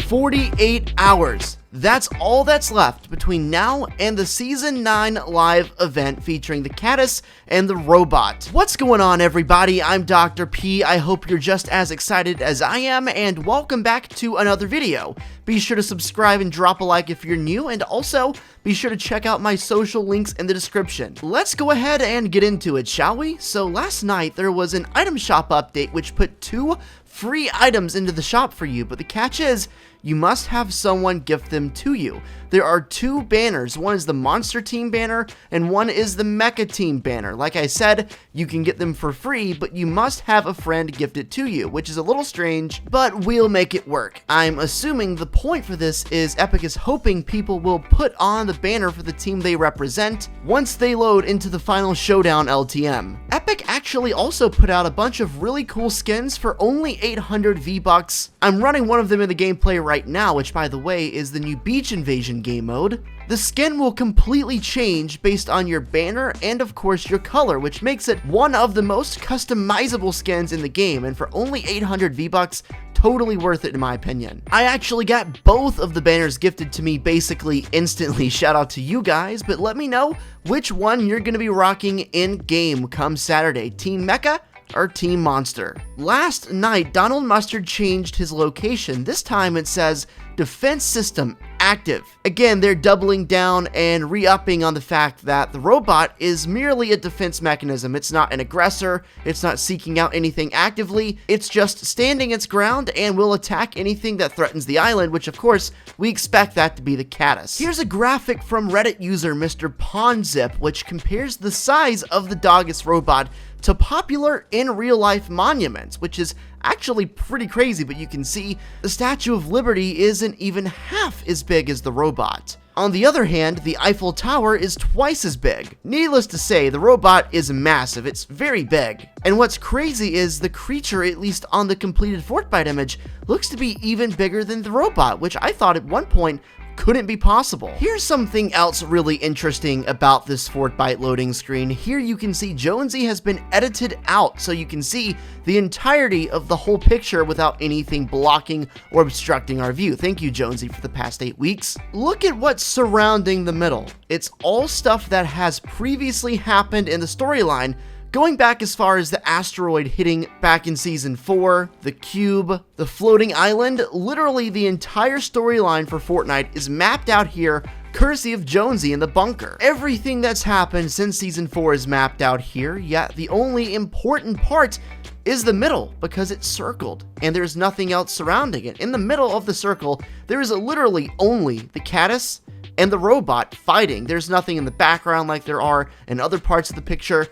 48 hours. That's all that's left between now and the Season 9 live event featuring the Caddis and the robot. What's going on, everybody? I'm Dr. P. I hope you're just as excited as I am, and welcome back to another video. Be sure to subscribe and drop a like if you're new, and also be sure to check out my social links in the description. Let's go ahead and get into it, shall we? So last night there was an item shop update which put 2 free items into the shop for you, but the catch is you must have someone gift them to you. There are 2 banners. One is the Monster Team banner and one is the Mecha Team banner. Like I said, you can get them for free, but you must have a friend gift it to you, which is a little strange, but we'll make it work. I'm assuming the point for this is Epic is hoping people will put on the banner for the team they represent once they load into the final showdown LTM. Epic actually also put out a bunch of really cool skins for only 800 V-Bucks. I'm running one of them in the gameplay right now, which by the way is the new Beach Invasion game mode. The skin will completely change based on your banner and of course your color, which makes it one of the most customizable skins in the game, and for only 800 V-Bucks, totally worth it in my opinion. I actually got both of the banners gifted to me basically instantly. Shout out to you guys, but let me know which one you're going to be rocking in game come Saturday, Team Mecha or Team Monster. Last night, Donald Mustard changed his location. This time it says defense system active. Again, they're doubling down and re-upping on the fact that the robot is merely a defense mechanism. It's not an aggressor, it's not seeking out anything actively, it's just standing its ground and will attack anything that threatens the island, which of course, we expect that to be the Caddis. Here's a graphic from Reddit user Mr. Ponzip, which compares the size of the Doggist robot to popular in real life monuments, which is actually pretty crazy, but you can see the Statue of Liberty isn't even half as big as the robot. On the other hand, the Eiffel Tower is twice as big. Needless to say, the robot is massive, it's very big. And what's crazy is the creature, at least on the completed Fortnite image, looks to be even bigger than the robot, which I thought at one point couldn't be possible. Here's something else really interesting about this Fortnite loading screen. Here you can see Jonesy has been edited out, so you can see the entirety of the whole picture without anything blocking or obstructing our view. Thank you, Jonesy, for the past 8 weeks. Look at what's surrounding the middle. It's all stuff that has previously happened in the storyline, going back as far as the asteroid hitting back in Season 4, the cube, the floating island. Literally the entire storyline for Fortnite is mapped out here, courtesy of Jonesy in the bunker. Everything that's happened since Season 4 is mapped out here, yet the only important part is the middle, because it's circled, and there's nothing else surrounding it. In the middle of the circle, there is literally only the Caddis and the robot fighting. There's nothing in the background like there are in other parts of the picture.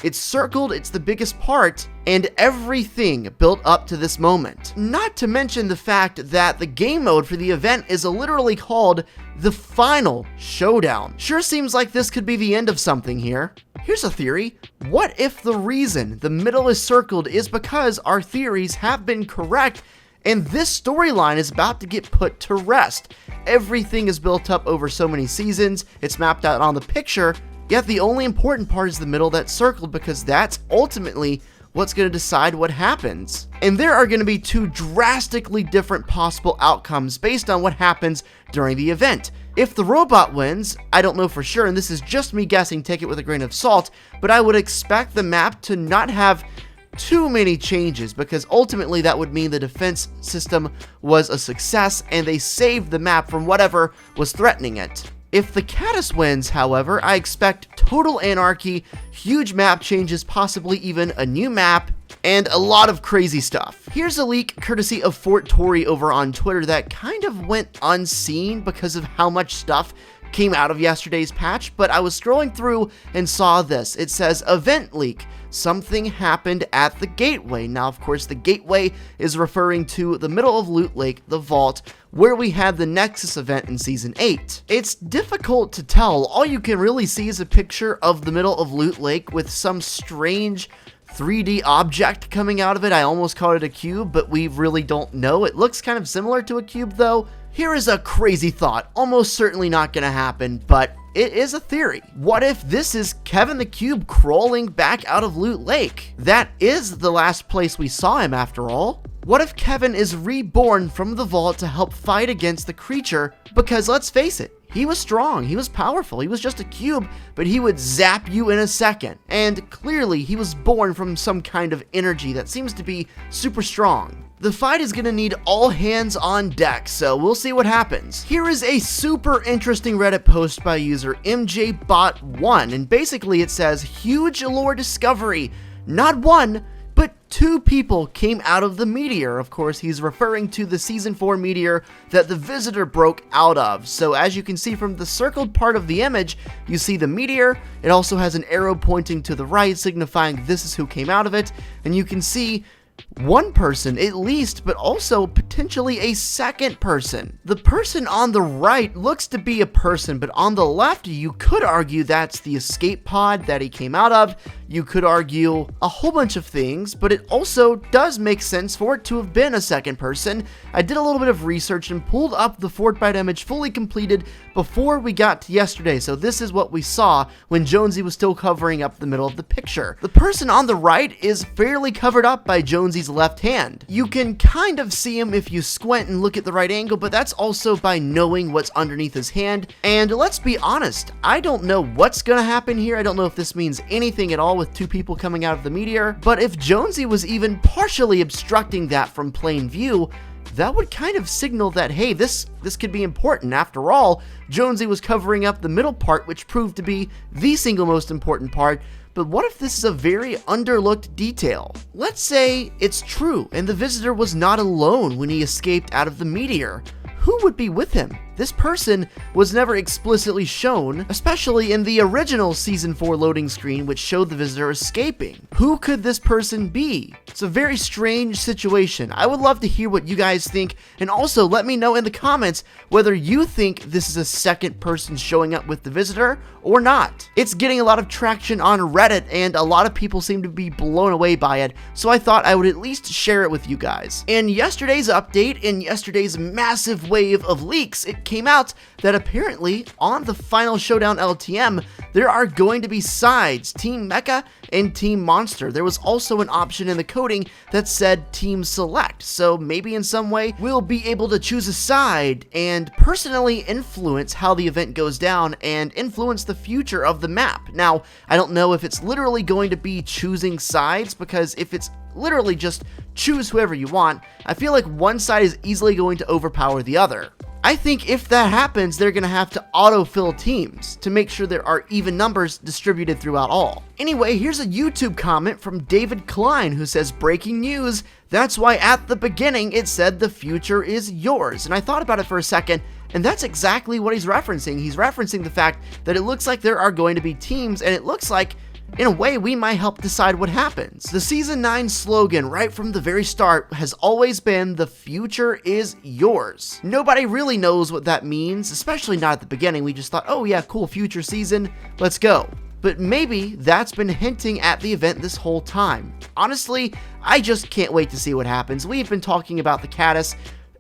It's circled, it's the biggest part, and everything built up to this moment. Not to mention the fact that the game mode for the event is literally called the Final Showdown. Sure seems like this could be the end of something here. Here's a theory. What if the reason the middle is circled is because our theories have been correct and this storyline is about to get put to rest? Everything is built up over so many seasons, it's mapped out on the picture, yet the only important part is the middle that's circled, because that's ultimately what's going to decide what happens. And there are going to be 2 drastically different possible outcomes based on what happens during the event. If the robot wins, I don't know for sure, and this is just me guessing, take it with a grain of salt, but I would expect the map to not have too many changes, because ultimately that would mean the defense system was a success and they saved the map from whatever was threatening it. If the Caddis wins, however, I expect total anarchy, huge map changes, possibly even a new map, and a lot of crazy stuff. Here's a leak courtesy of Fort Tory over on Twitter that kind of went unseen because of how much stuff came out of yesterday's patch, but I was scrolling through and saw this. It says, event leak. Something happened at the gateway. Now, of course, the gateway is referring to the middle of Loot Lake, the vault, where we had the Nexus event in Season 8. It's difficult to tell. All you can really see is a picture of the middle of Loot Lake with some strange 3D object coming out of it. I almost called it a cube, but we really don't know. It looks kind of similar to a cube, though. Here is a crazy thought, almost certainly not gonna happen, but it is a theory. What if this is Kevin the Cube crawling back out of Loot Lake? That is the last place we saw him after all. What if Kevin is reborn from the vault to help fight against the creature? Because let's face it, he was strong, he was powerful, he was just a cube, but he would zap you in a second. And clearly, he was born from some kind of energy that seems to be super strong. The fight is gonna need all hands on deck, so we'll see what happens. Here is a super interesting Reddit post by user MJBot1, and basically it says, huge lore discovery. Not one, but 2 people came out of the meteor. Of course, he's referring to the Season 4 meteor that the Visitor broke out of. So as you can see from the circled part of the image, you see the meteor. It also has an arrow pointing to the right, signifying this is who came out of it. And you can see one person at least, but also potentially a second person. The person on the right looks to be a person, but on the left, you could argue that's the escape pod that he came out of. You could argue a whole bunch of things, but it also does make sense for it to have been a second person. I did a little bit of research and pulled up the Fortbyte image fully completed before we got to yesterday, so this is what we saw when Jonesy was still covering up the middle of the picture. The person on the right is fairly covered up by Jonesy's left hand. You can kind of see him if you squint and look at the right angle, but that's also by knowing what's underneath his hand. And let's be honest, I don't know what's gonna happen here. I don't know if this means anything at all with 2 people coming out of the meteor, but if Jonesy was even partially obstructing that from plain view, that would kind of signal that, hey, this could be important. After all, Jonesy was covering up the middle part, which proved to be the single most important part. But what if this is a very underlooked detail? Let's say it's true and the Visitor was not alone when he escaped out of the meteor. Who would be with him? This person was never explicitly shown, especially in the original Season 4 loading screen, which showed the Visitor escaping. Who could this person be? It's a very strange situation. I would love to hear what you guys think, and also let me know in the comments whether you think this is a second person showing up with the Visitor or not. It's getting a lot of traction on Reddit, and a lot of people seem to be blown away by it, so I thought I would at least share it with you guys. In yesterday's update, in yesterday's massive wave of leaks, it came out that apparently on the final Showdown LTM, there are going to be sides, Team Mecha and Team Monster. There was also an option in the coding that said Team Select, so maybe in some way we'll be able to choose a side and personally influence how the event goes down and influence the future of the map. Now, I don't know if it's literally going to be choosing sides, because if it's literally just choose whoever you want, I feel like one side is easily going to overpower the other. I think if that happens, they're going to have to autofill teams to make sure there are even numbers distributed throughout all. Anyway, here's a YouTube comment from David Klein who says, breaking news, that's why at the beginning it said the future is yours. And I thought about it for a second, and that's exactly what he's referencing. He's referencing the fact that it looks like there are going to be teams, and it looks like in a way, we might help decide what happens. The Season 9 slogan right from the very start has always been, the future is yours. Nobody really knows what that means, especially not at the beginning. We just thought, oh yeah, cool, future season, let's go. But maybe that's been hinting at the event this whole time. Honestly, I just can't wait to see what happens. We've been talking about the Caddis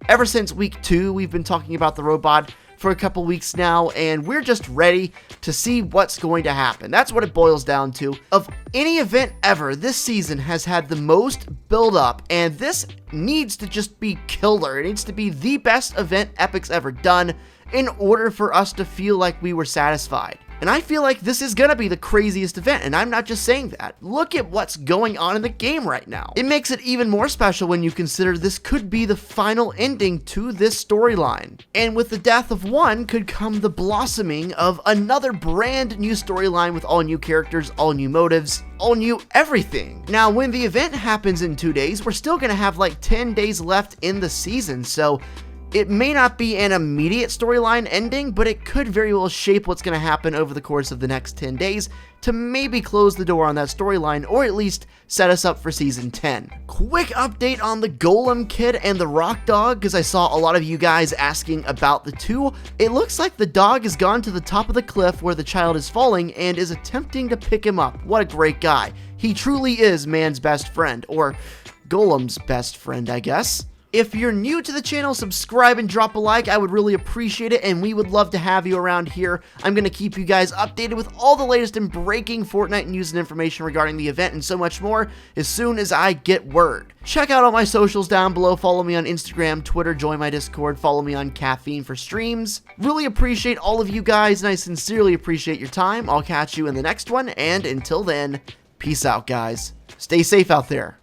ever since week 2. We've been talking about the robot for a couple weeks now, and we're just ready to see what's going to happen. That's what it boils down to. Of any event ever, this season has had the most build up, and this needs to just be killer. It needs to be the best event Epic's ever done in order for us to feel like we were satisfied. And I feel like this is gonna be the craziest event, and I'm not just saying that. Look at what's going on in the game right now. It makes it even more special when you consider this could be the final ending to this storyline. And with the death of one could come the blossoming of another brand new storyline with all new characters, all new motives, all new everything. Now, when the event happens in 2 days, we're still gonna have like 10 days left in the season, so it may not be an immediate storyline ending, but it could very well shape what's going to happen over the course of the next 10 days to maybe close the door on that storyline, or at least set us up for Season 10. Quick update on the Golem Kid and the Rock Dog, because I saw a lot of you guys asking about the two. It looks like the dog has gone to the top of the cliff where the child is falling and is attempting to pick him up. What a great guy. He truly is man's best friend, or Golem's best friend, I guess. If you're new to the channel, subscribe and drop a like. I would really appreciate it, and we would love to have you around here. I'm going to keep you guys updated with all the latest and breaking Fortnite news and information regarding the event and so much more as soon as I get word. Check out all my socials down below. Follow me on Instagram, Twitter, join my Discord, follow me on Caffeine for streams. Really appreciate all of you guys, and I sincerely appreciate your time. I'll catch you in the next one, and until then, peace out, guys. Stay safe out there.